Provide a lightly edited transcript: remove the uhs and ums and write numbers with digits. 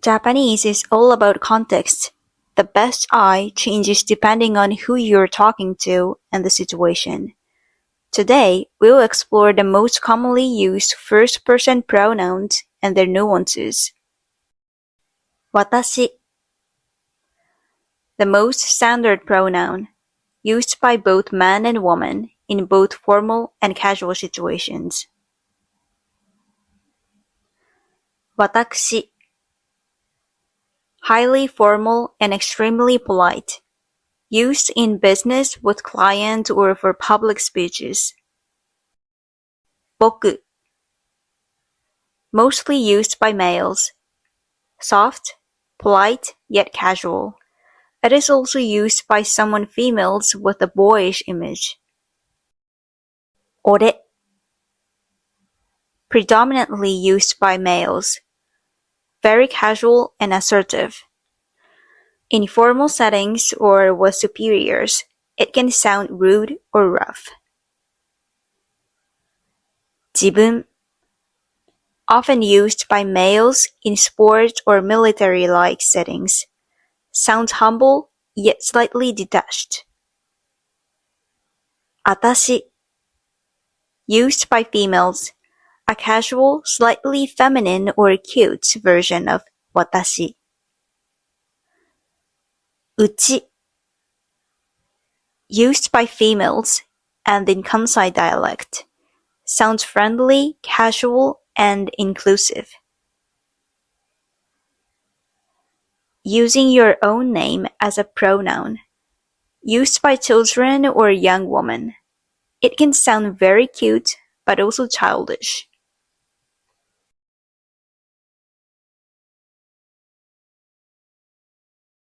Japanese is all about context. The best I changes depending on who you're talking to and the situation. Today, we'll explore the most commonly used first-person pronouns and their nuances. Watashi. The most standard pronoun, used by both man and woman in both formal and casual situations. Watashi. Highly formal and extremely polite, used in business with clients or for public speeches. Boku. Mostly used by males. Soft, polite, yet casual. It is also used by some females with a boyish image. Ore. Predominantly used by males. Very casual and assertive. In formal settings or with superiors, it can sound rude or rough. Jibun. Often used by males in sport or military-like settings. Sounds humble, yet slightly detached. Atashi. Used by females. A casual, slightly feminine or cute version of watashi. Uchi. Used by females and in Kansai dialect. Sounds friendly, casual, and inclusive. Using your own name as a pronoun. Used by children or young women. It can sound very cute, but also childish.